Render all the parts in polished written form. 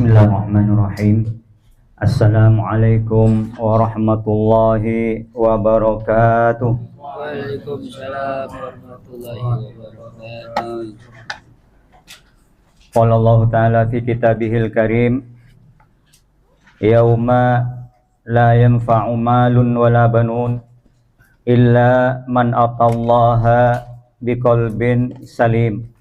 Bismillahirrahmanirrahim. Assalamualaikum warahmatullahi wabarakatuh. Waalaikumsalam warahmatullahi wabarakatuh. Qala Allah Ta'ala fi kitabihil karim, yauma la yanfa'u malun wala banun illa man atallaha biqalbin salim.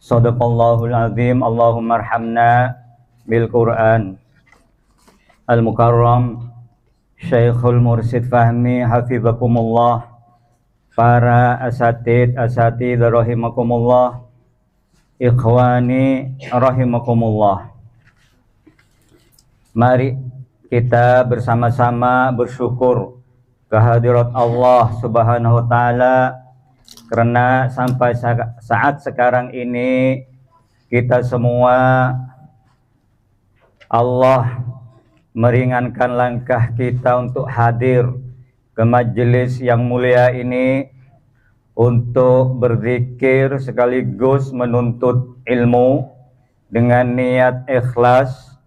Sadaqallahul azim. Allahumma arhamna bil Qur'an. Al-Mukarram Syekhul Mursid Fahmi hafizakumullah, para asatid rahimakumullah, ikhwani rahimakumullah. Mari kita bersama-sama bersyukur kehadirat Allah Subhanahu wa taala, karena sampai saat sekarang ini kita semua Allah meringankan langkah kita untuk hadir ke majelis yang mulia ini untuk berzikir sekaligus menuntut ilmu dengan niat ikhlas.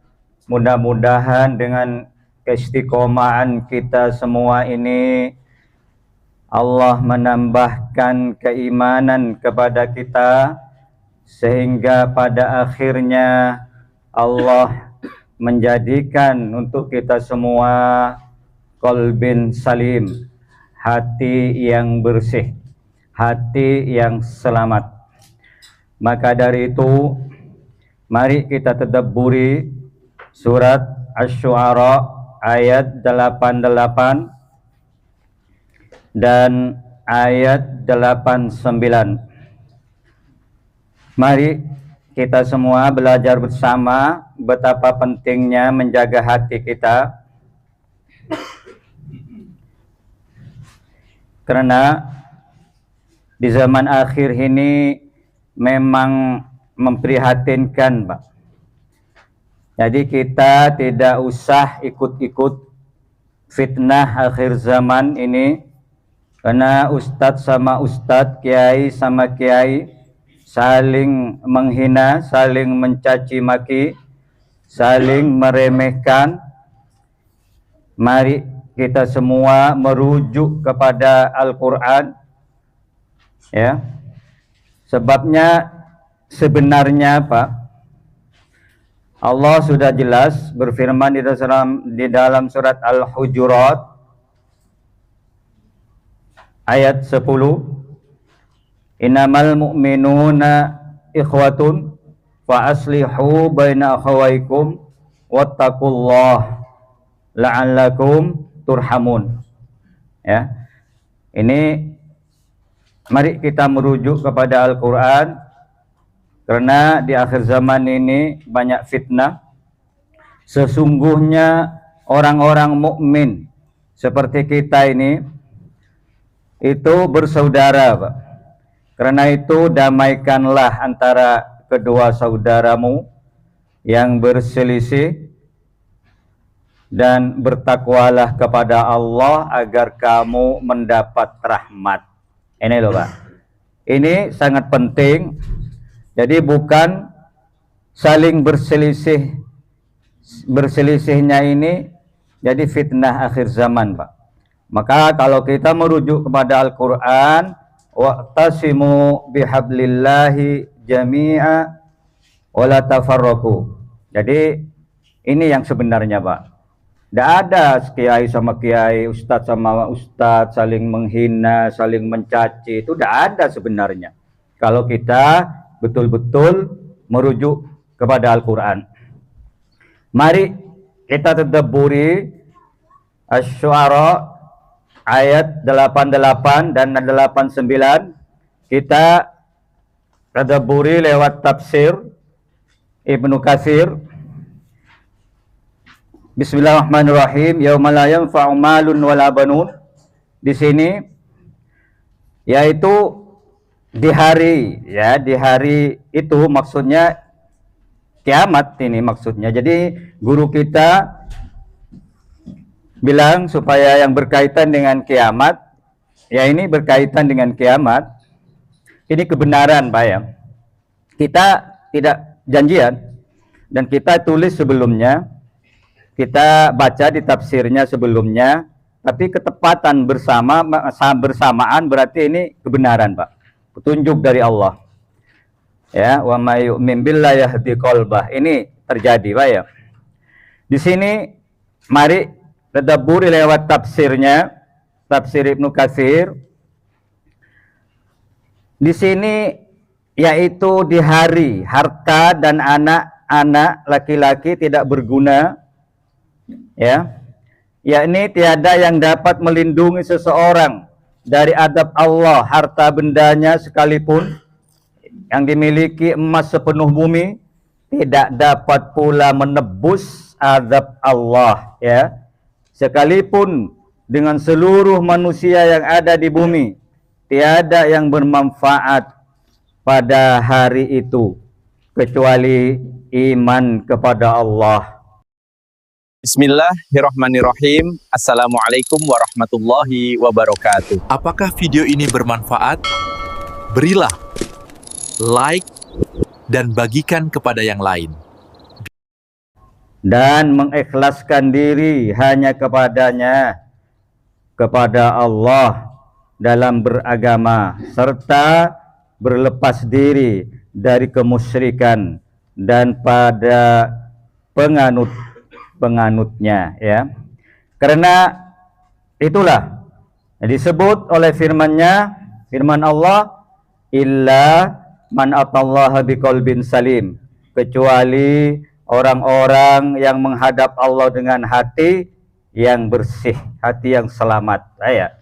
Mudah-mudahan dengan keistiqomahan kita semua ini Allah menambahkan keimanan kepada kita, sehingga pada akhirnya Allah menjadikan untuk kita semua qalbin salim, hati yang bersih, hati yang selamat. Maka dari itu, mari kita tadabburi surat Asy-Syu'ara ayat 88 dan ayat 89. Mari kita semua belajar bersama betapa pentingnya menjaga hati kita, karena di zaman akhir ini memang memprihatinkan, Pak. Jadi kita tidak usah ikut-ikut fitnah akhir zaman ini, karena ustadz sama ustadz, kiai sama kiai saling menghina, saling mencaci maki, saling meremehkan. Mari kita semua merujuk kepada Al-Quran, ya. Sebabnya sebenarnya, Pak, Allah sudah jelas berfirman di dalam surat Al-Hujurat ayat 10, innamal mu'minuna ikhwatun fa aslihu baina akhawaykum wattaqullah la'allakum turhamun. Ya. Ini mari kita merujuk kepada Al-Qur'an, karena di akhir zaman ini banyak fitnah. Sesungguhnya orang-orang mukmin seperti kita ini itu bersaudara, Pak. Karena itu damaikanlah antara kedua saudaramu yang berselisih, dan bertakwalah kepada Allah agar kamu mendapat rahmat. Ini loh, Pak. Ini sangat penting. Jadi bukan saling berselisihnya ini jadi fitnah akhir zaman, Pak. Maka kalau kita merujuk kepada Al-Quran, wa'tasimu bihablillahi jami'a wa la tafarraqu. Jadi ini yang sebenarnya, Pak. Tidak ada kiai sama kiai, ustadz sama ustadz saling menghina, saling mencaci. Itu tidak ada sebenarnya, kalau kita betul-betul merujuk kepada Al-Quran. Mari kita tadabburi Asy-Syu'ara ayat 88 dan 89. Kita tadabburi lewat tafsir Ibnu Katsir. Bismillahirrahmanirrahim. Yauma la yanfa'u malun wala banun. Di sini yaitu di hari, ya, di hari itu maksudnya kiamat ini maksudnya. Jadi guru kita bilang supaya yang berkaitan dengan kiamat, ya ini berkaitan dengan kiamat. Ini kebenaran, Pak, ya. Kita tidak janjian dan kita tulis sebelumnya, kita baca di tafsirnya sebelumnya, tapi ketepatan bersamaan berarti ini kebenaran, Pak. Petunjuk dari Allah. Ya, wa may yu'min billahi yahdi qalbah. Ini terjadi, Pak ya. Di sini mari tadabbur lewat tafsirnya, tafsir Ibnu Katsir. Di sini yaitu di hari harta dan anak-anak laki-laki tidak berguna, ya, yakni tiada yang dapat melindungi seseorang dari adab Allah, harta bendanya sekalipun yang dimiliki emas sepenuh bumi tidak dapat pula menebus azab Allah, ya, sekalipun dengan seluruh manusia yang ada di bumi tiada yang bermanfaat pada hari itu kecuali iman kepada Allah. Bismillahirrahmanirrahim. Assalamualaikum warahmatullahi wabarakatuh. Apakah video ini bermanfaat? Berilah like dan bagikan kepada yang lain. Dan mengikhlaskan diri hanya kepadanya, kepada Allah dalam beragama, serta berlepas diri dari kemusyrikan dan pada penganutnya, ya. Karena itulah disebut oleh firman Allah, illa man atallaha biqalbin salim, kecuali orang-orang yang menghadap Allah dengan hati yang bersih, hati yang selamat, ya.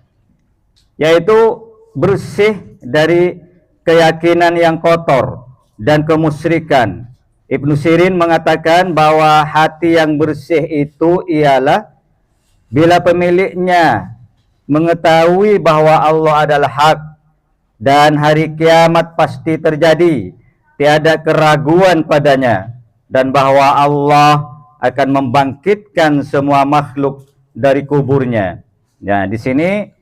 Yaitu bersih dari keyakinan yang kotor dan kemusyrikan. Ibnu Sirin mengatakan bahwa hati yang bersih itu ialah bila pemiliknya mengetahui bahwa Allah adalah hak dan hari kiamat pasti terjadi, tiada keraguan padanya, dan bahwa Allah akan membangkitkan semua makhluk dari kuburnya. Nah, di sini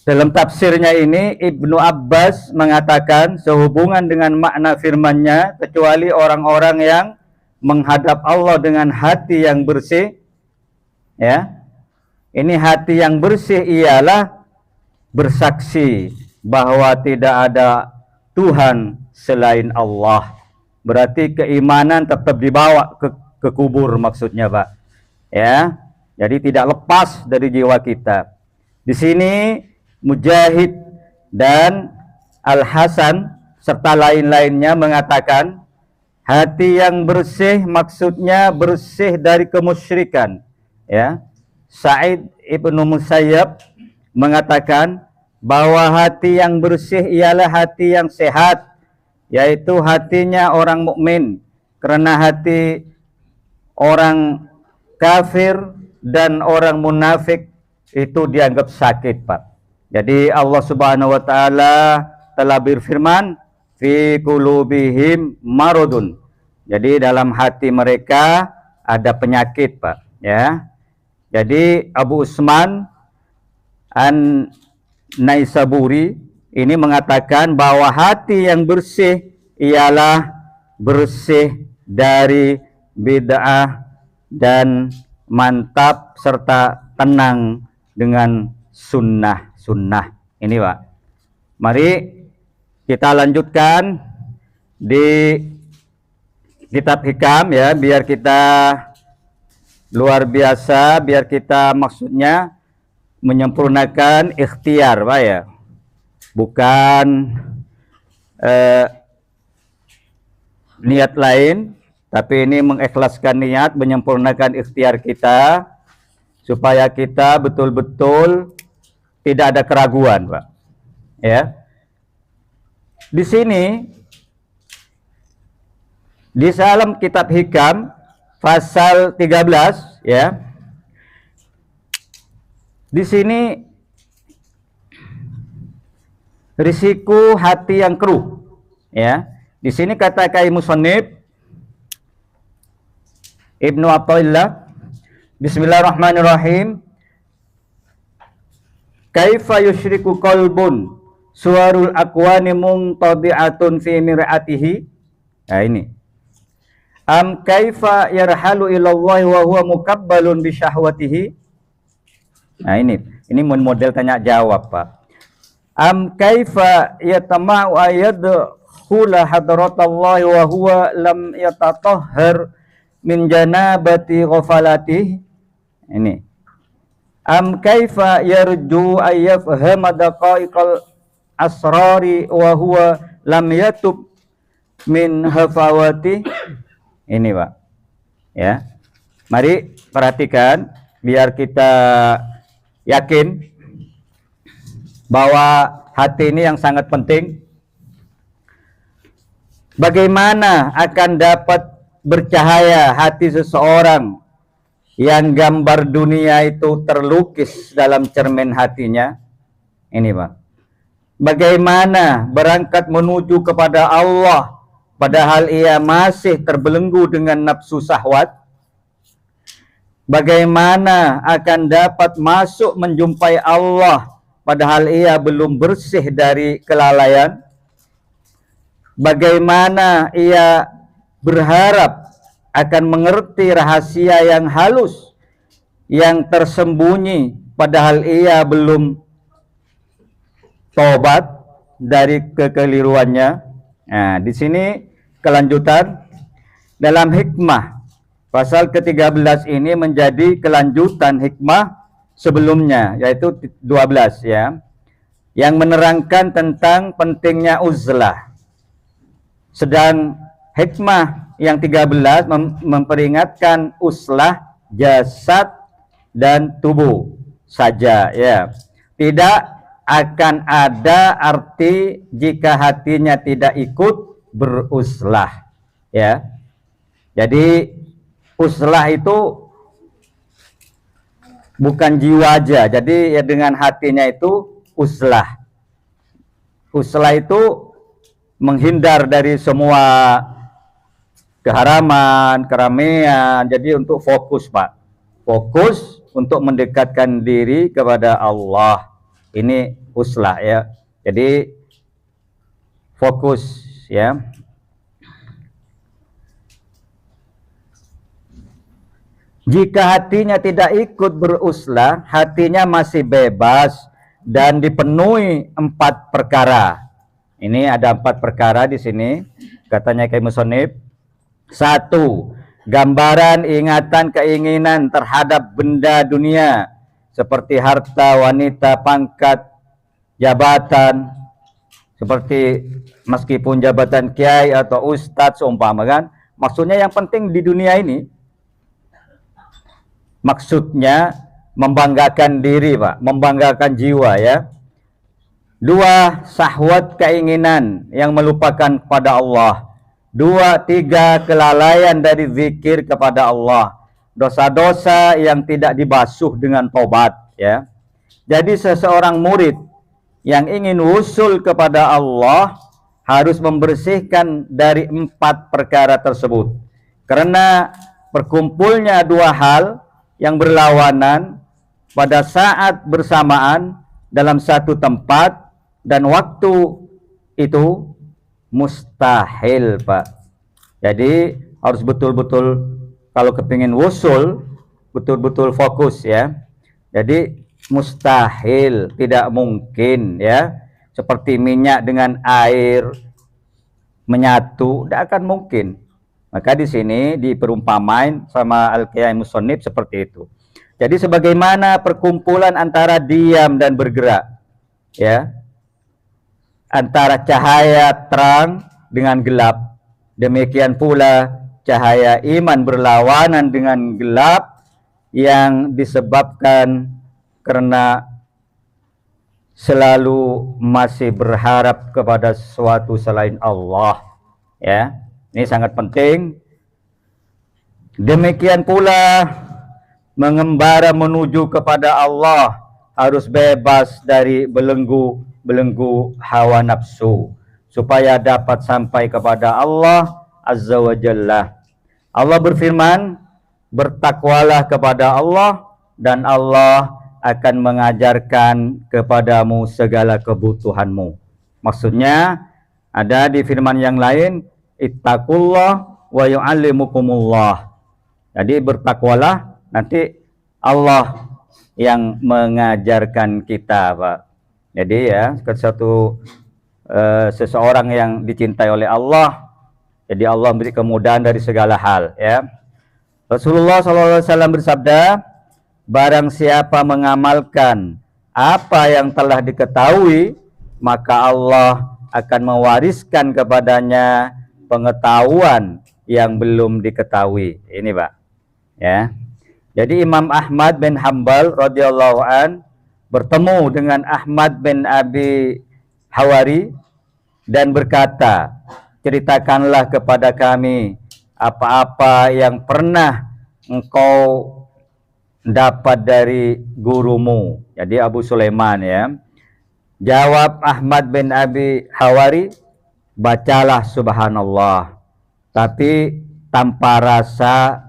dalam tafsirnya ini Ibnu Abbas mengatakan sehubungan dengan makna firman-Nya, kecuali orang-orang yang menghadap Allah dengan hati yang bersih, ya. Ini hati yang bersih ialah bersaksi bahwa tidak ada Tuhan selain Allah. Berarti keimanan tetap dibawa ke kubur maksudnya, Pak. Ya. Jadi tidak lepas dari jiwa kita. Di sini Mujahid dan Al-Hasan serta lain-lainnya mengatakan hati yang bersih maksudnya bersih dari kemusyrikan, ya. Sa'id Ibnu Musayyab mengatakan bahwa hati yang bersih ialah hati yang sehat, yaitu hatinya orang mukmin, karena hati orang kafir dan orang munafik itu dianggap sakit, Pak. Jadi Allah Subhanahu wa taala telah berfirman, fi qulubihim maradun. Jadi dalam hati mereka ada penyakit, Pak, ya. Jadi Abu Usman An-Naisaburi ini mengatakan bahwa hati yang bersih ialah bersih dari bid'ah dan mantap serta tenang dengan sunnah. Ini, Pak. Mari kita lanjutkan di kitab Hikam, ya, biar kita luar biasa, biar kita maksudnya menyempurnakan ikhtiar, Pak, ya. Bukan niat lain, tapi ini mengikhlaskan niat, menyempurnakan ikhtiar kita supaya kita betul-betul tidak ada keraguan, Pak. Ya. Di sini di dalam kitab Hikam pasal 13, ya. Di sini risiko hati yang keruh, ya. Di sini kata Kai Musannif Ibnu Athaillah, Bismillahirrahmanirrahim. Kaifa yusyriku qalbun suwarul aqwani muntabi'atun fi mir'atihi. Nah, ini. Am kaifa yarhalu ilallahi wa huwa mukabbalun bi syahwatihi. Nah ini model tanya jawab, Pak. Am kaifa yatama'u ayadkhula hadratallahi wa huwa lam yatatahhar min janabati ghafalatihi. Ini. Am kaifa yarju ayyafhama daqaiqal asrari wa huwa lam yatub min hafawati. Ini, Pak. Ya. Mari perhatikan biar kita yakin bahwa hati ini yang sangat penting. Bagaimana akan dapat bercahaya hati seseorang yang gambar dunia itu terlukis dalam cermin hatinya? Ini, Pak. Bagaimana berangkat menuju kepada Allah padahal ia masih terbelenggu dengan nafsu syahwat? Bagaimana akan dapat masuk menjumpai Allah padahal ia belum bersih dari kelalaian? Bagaimana ia berharap akan mengerti rahasia yang halus, yang tersembunyi, padahal ia belum tobat dari kekeliruannya. Nah, di sini kelanjutan dalam hikmah. Pasal ke-13 ini menjadi kelanjutan hikmah sebelumnya, yaitu 12 ya, yang menerangkan tentang pentingnya uzlah. Sedang hikmah yang 13 memperingatkan uzlah jasad dan tubuh saja ya. Tidak akan ada arti jika hatinya tidak ikut beruzlah ya. Jadi uzlah itu bukan jiwa aja. Jadi ya dengan hatinya itu uzlah. Uzlah itu menghindar dari semua keharaman, keramaian. Jadi untuk fokus, Pak. Fokus untuk mendekatkan diri kepada Allah. Ini uzlah ya. Jadi fokus ya. Jika hatinya tidak ikut beruzlah, hatinya masih bebas dan dipenuhi 4 perkara. Ini ada 4 perkara di sini, katanya Kiai Musonib. 1. Gambaran, ingatan, keinginan terhadap benda dunia seperti harta, wanita, pangkat, jabatan, seperti meskipun jabatan kiai atau ustadz seumpama kan. Maksudnya yang penting di dunia ini, maksudnya membanggakan diri, Pak, membanggakan jiwa ya. 2. Syahwat, keinginan yang melupakan kepada Allah. 2. 3. Kelalaian dari zikir kepada Allah. Dosa-dosa yang tidak dibasuh dengan tobat ya. Jadi seseorang murid yang ingin wusul kepada Allah harus membersihkan dari 4 perkara tersebut. Karena berkumpulnya 2 hal yang berlawanan pada saat bersamaan dalam satu tempat dan waktu itu mustahil, Pak. Jadi harus betul-betul kalau kepingin wusul betul-betul fokus ya. Jadi mustahil, tidak mungkin ya. Seperti minyak dengan air menyatu, tidak akan mungkin. Maka di sini diperumpamain sama Al-Qiyai Musonib seperti itu. Jadi sebagaimana perkumpulan antara diam dan bergerak ya, antara cahaya terang dengan gelap, demikian pula cahaya iman berlawanan dengan gelap yang disebabkan karena selalu masih berharap kepada sesuatu selain Allah ya. Ini sangat penting. Demikian pula mengembara menuju kepada Allah harus bebas dari belenggu hawa nafsu supaya dapat sampai kepada Allah Azza wa Jalla. Allah berfirman, bertakwalah kepada Allah dan Allah akan mengajarkan kepadamu segala kebutuhanmu. Maksudnya ada di firman yang lain, ittaqullah wa yu'allimukumullah. Jadi bertakwalah, nanti Allah yang mengajarkan kita, Pak. Jadi ya, seseorang yang dicintai oleh Allah, jadi Allah memberi kemudahan dari segala hal, ya. Rasulullah SAW bersabda, barang siapa mengamalkan apa yang telah diketahui, maka Allah akan mewariskan kepadanya pengetahuan yang belum diketahui. Ini, Pak. Ya. Jadi Imam Ahmad bin Hanbal radhiyallahu an bertemu dengan Ahmad bin Abi Hawari dan berkata, ceritakanlah kepada kami apa-apa yang pernah engkau dapat dari gurumu. Jadi Abu Sulaiman, ya. Jawab Ahmad bin Abi Hawari, bacalah subhanallah, tapi tanpa rasa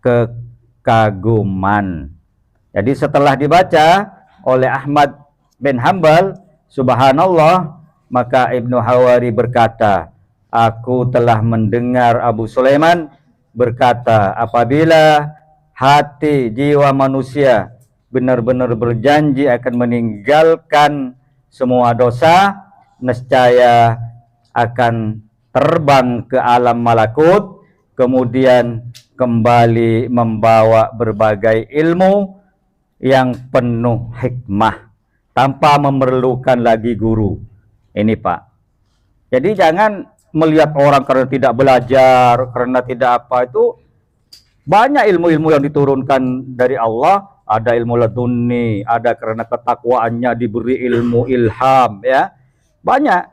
kekaguman. Jadi setelah dibaca oleh Ahmad bin Hanbal subhanallah, maka Ibnu Hawari berkata, aku telah mendengar Abu Sulaiman berkata, apabila hati jiwa manusia benar-benar berjanji akan meninggalkan semua dosa, nescaya akan terbang ke alam malakut, kemudian kembali membawa berbagai ilmu yang penuh hikmah tanpa memerlukan lagi guru. Ini, Pak. Jadi jangan melihat orang karena tidak belajar, karena tidak apa, itu banyak ilmu-ilmu yang diturunkan dari Allah. Ada ilmu laduni, ada karena ketakwaannya diberi ilmu ilham, ya. Banyak.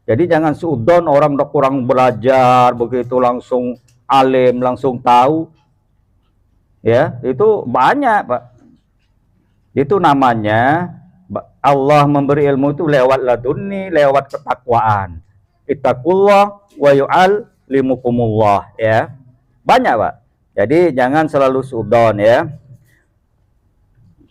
Jadi jangan seudon orang udah kurang belajar begitu langsung alim, langsung tahu. Ya, itu banyak, Pak. Itu namanya Allah memberi ilmu itu lewat laduni, lewat ketakwaan. Ittaqullah wa yu'allimukumullah, ya. Banyak, Pak. Jadi jangan selalu seudon, ya.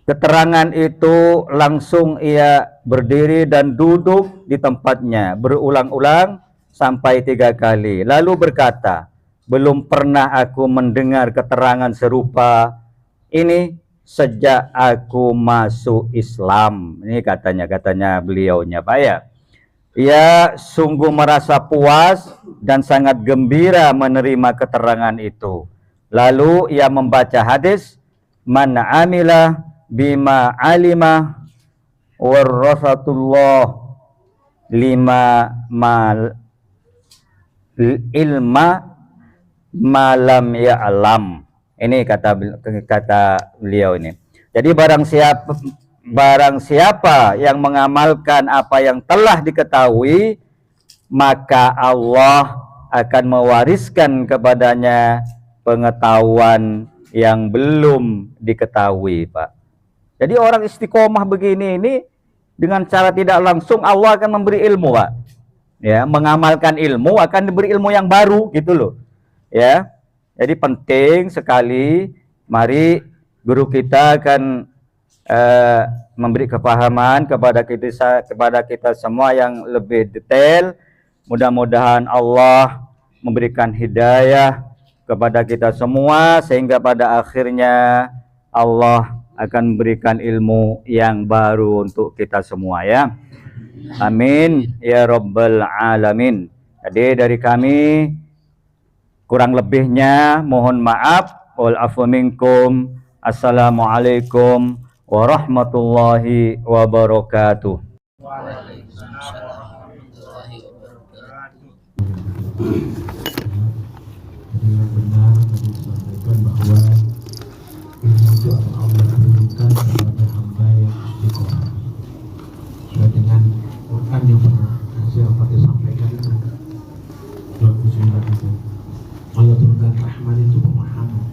Keterangan itu langsung ia berdiri dan duduk di tempatnya berulang-ulang sampai 3 kali. Lalu berkata, belum pernah aku mendengar keterangan serupa ini sejak aku masuk Islam. Ini katanya beliaunya, Pak, ya. Ia sungguh merasa puas dan sangat gembira menerima keterangan itu. Lalu ia membaca hadis, man amila bima alima warasatullah lima mal ilma malam ya'lam. Ini kata beliau ini. Jadi barang siapa yang mengamalkan apa yang telah diketahui, maka Allah akan mewariskan kepadanya pengetahuan yang belum diketahui, Pak. Jadi orang istiqomah begini ini dengan cara tidak langsung Allah akan memberi ilmu, Pak. Ya, mengamalkan ilmu akan diberi ilmu yang baru, gitu loh. Ya. Jadi penting sekali, mari guru kita akan memberi kepahaman kepada kita semua yang lebih detail. Mudah-mudahan Allah memberikan hidayah kepada kita semua sehingga pada akhirnya Allah akan memberikan ilmu yang baru untuk kita semua, ya. Amin ya rabbal alamin. Jadi dari kami kurang lebihnya mohon maaf. Wal afu minkum. Assalamualaikum warahmatullahi wabarakatuh. Waalaikumsalam warahmatullahi wabarakatuh. Dengan benar tadi disampaikan bahwa ilmu itu akan Allah turunkan kepada hamba yang istiqomah. Sesuai dengan Quran yang pernah saya sampaikan itu 29 itu. Allah turunkan rahmat itu pemahaman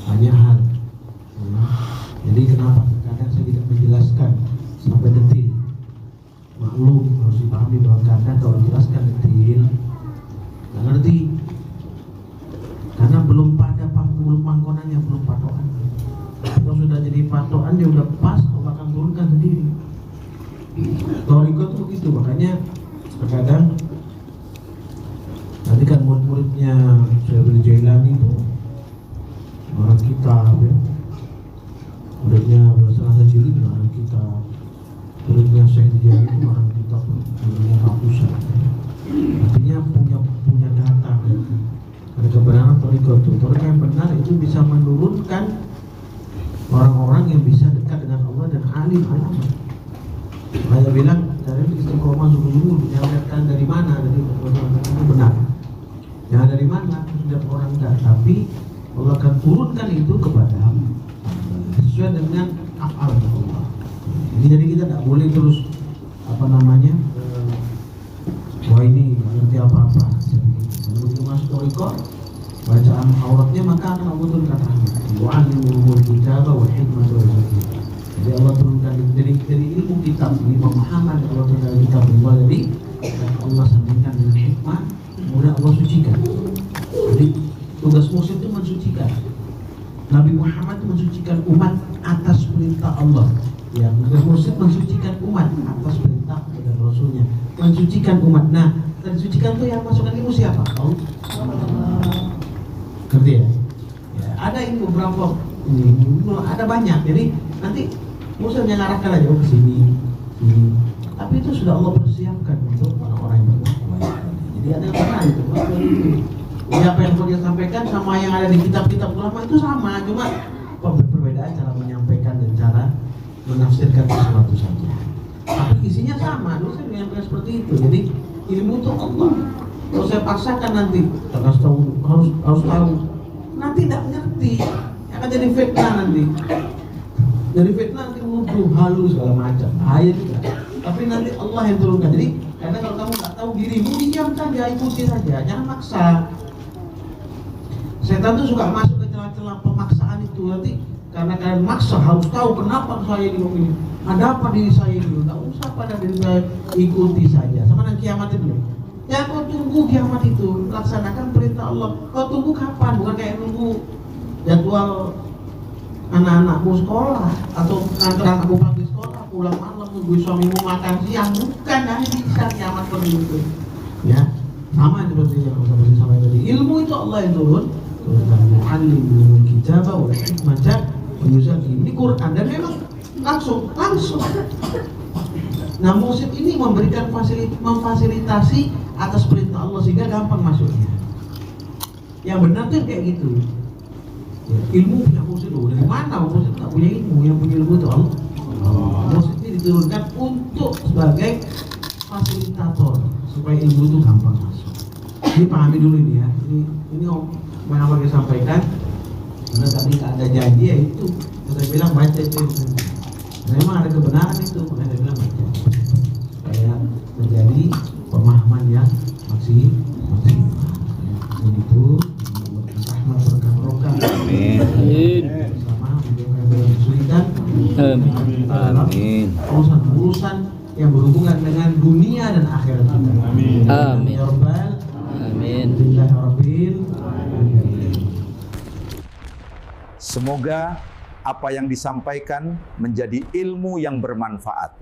banyak hal. Ya. Jadi kenapa terkadang saya tidak menjelaskan sampai detil. Maklum harus dipahami bahwa kadang kalau jelaskan detil nggak ngerti. Karena belum pangkonannya, belum patokan. Kalau sudah jadi patokan, dia udah pas, Allah akan turunkan sendiri. Toriko itu begitu, makanya terkadang tadi kan murid-muridnya Syekh Jailani itu orang kitab ya. Muridnya Berserasa Jilid orang kitab. Muridnya Syekh Jailani itu orang kitab, muridnya ratusan. Artinya punya data ya. Ada kebenaran toriko itu. Toriko yang benar itu bisa menurunkan orang-orang yang bisa dekat dengan Allah dan alim ulama. Saya bilang dari istiqomah sungguh-sungguh menyampaikan dari mana, dari itu benar. Jangan dari mana, setiap orang enggak, tapi Allah akan turunkan itu kepada hamba sesuai dengan af'al Allah. Jadi kita tidak boleh terus wah ini nggak ngerti apa-apa. Kalau begitu masuk toriko, bacaan auratnya maka akan Allah turunkan rahmat. Wa'alimul kitaba wal hikmata wal zakir. Jadi Allah turunkan dari ilmu kitab, ini pemahaman Allah turunkan dari kitab dari dan Allah sandingkan dengan hikmah, kemudian Allah sucikan. Jadi tugas Musa itu mensucikan. Nabi Muhammad itu mensucikan umat atas perintah Allah. Ya, tugas Musa mensucikan umat atas perintah dan Rasulnya. Mensucikan umat. Nah, disucikan itu yang masukkan ilmu siapa? Tahu? Ngerti ya? Ya, ada ini beberapa ada banyak. Jadi nanti Musa mengarahkan aja ke sini. Tapi itu sudah Allah persiapkan untuk orang-orang yang bertakwa. Jadi ada yang pernah itu. Jadi apa yang dia sampaikan sama yang ada di kitab-kitab ulama itu sama, cuma perbedaan cara menyampaikan dan cara menafsirkan sesuatu saja. Tapi isinya sama, dosa menyampaikan seperti itu. Jadi ilmu itu Allah. Kalau saya paksakan nanti, harus tahu, nanti tidak ngerti, akan jadi fitnah nanti. Dari fitnah nanti nuduh halus segala macam, bahaya juga. Tapi nanti Allah yang turunkan. Jadi karena kalau kamu nggak tahu dirimu, diam saja, ikuti saja, jangan maksa. Setan tuh suka masuk ke celah-celah pemaksaan itu nanti. Karena kalian maksa harus tahu kenapa saya ini, ada apa diri saya ini, tak usah pada diri saya, ikuti saja. Sama dengan kiamat itu. Ya kau tunggu kiamat itu, laksanakan perintah Allah. Kau tunggu kapan? Bukan kayak nunggu jadwal anak-anakmu sekolah atau anakmu pagi sekolah, pulang malam nunggu suamimu makan siang. Bukan, hanya bisa kiamat seperti itu. Ya, sama seperti yang saya sampaikan tadi. Ilmu itu Allah yang turun. Mu'allimul kitaba wal hikmata Yuzaki. Ini Quran dan memang langsung. Nah, musyrik ini memberikan memfasilitasi atas perintah Allah sehingga gampang masuknya. Yang benar tuh kayak gitu. Ya, ilmu punya musyrik loh. Dari mana musyrik tak punya ilmu? Yang punya ilmu itu Allah. Musyrik ini diturunkan untuk sebagai fasilitator supaya ilmu itu gampang masuk. Ini pahami dulu ini ya. Ini yang apa kita sampaikan. Karena tadi nggak ada janji ya itu. Saya bilang baca itu. Memang ada kebenaran itu, makanya saya bilang baca. Supaya menjadi pemahaman yang maksimal. Jadi itu rahmat berkah barokah. Amin. Bersama menjauhkan kesulitan. Amin. Urusan-urusan yang berhubungan dengan dunia dan akhirat kita. Amin. Ya Rabbal. Amin. Alhamdulillahirabbil alamin. Semoga apa yang disampaikan menjadi ilmu yang bermanfaat